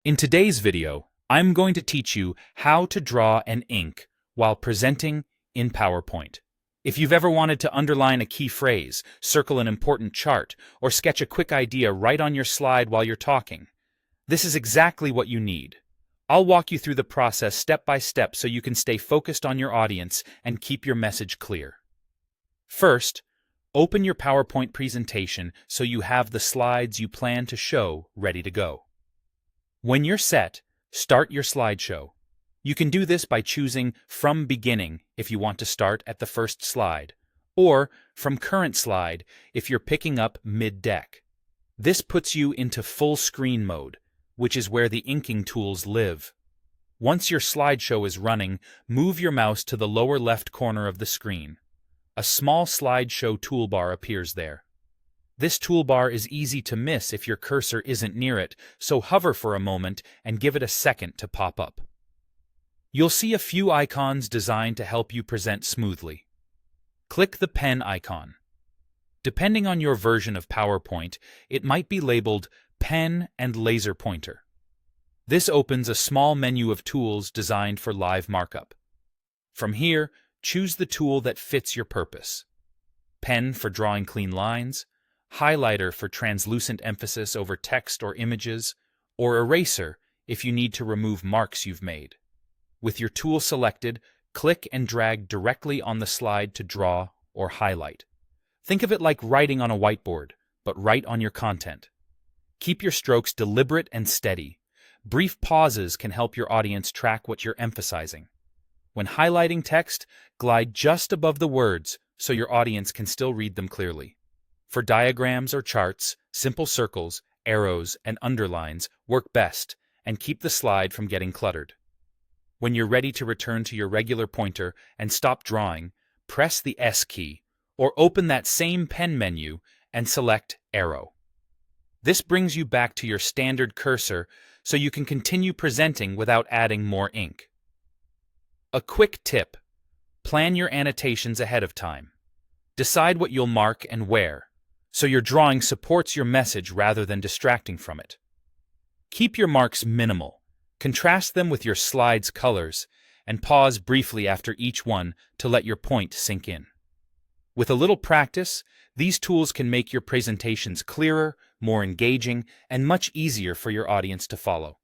In today's video, I'm going to teach you how to draw and ink while presenting in PowerPoint. If you've ever wanted to underline a key phrase, circle an important chart, or sketch a quick idea right on your slide while you're talking, this is exactly what you need. I'll walk you through the process step by step so you can stay focused on your audience and keep your message clear. First, open your PowerPoint presentation so you have the slides you plan to show ready to go. When you're set, start your slideshow. You can do this by choosing From Beginning if you want to start at the first slide, or From Current Slide if you're picking up mid-deck. This puts you into full screen mode, which is where the inking tools live. Once your slideshow is running, move your mouse to the lower left corner of the screen. A small slideshow toolbar appears there. This toolbar is easy to miss if your cursor isn't near it, so hover for a moment and give it a second to pop up. You'll see a few icons designed to help you present smoothly. Click the pen icon. Depending on your version of PowerPoint, it might be labeled Pen and Laser Pointer. This opens a small menu of tools designed for live markup. From here, choose the tool that fits your purpose. Pen for drawing clean lines, highlighter for translucent emphasis over text or images, or eraser if you need to remove marks you've made. With your tool selected, click and drag directly on the slide to draw or highlight. Think of it like writing on a whiteboard, but write on your content. Keep your strokes deliberate and steady. Brief pauses can help your audience track what you're emphasizing. When highlighting text, glide just above the words so your audience can still read them clearly. For diagrams or charts, simple circles, arrows, and underlines work best and keep the slide from getting cluttered. When you're ready to return to your regular pointer and stop drawing, press the S key or open that same pen menu and select Arrow. This brings you back to your standard cursor so you can continue presenting without adding more ink. A quick tip: plan your annotations ahead of time. Decide what you'll mark and where, so your drawing supports your message rather than distracting from it. Keep your marks minimal. Contrast them with your slide's colors, and pause briefly after each one to let your point sink in. With a little practice, these tools can make your presentations clearer, more engaging, and much easier for your audience to follow.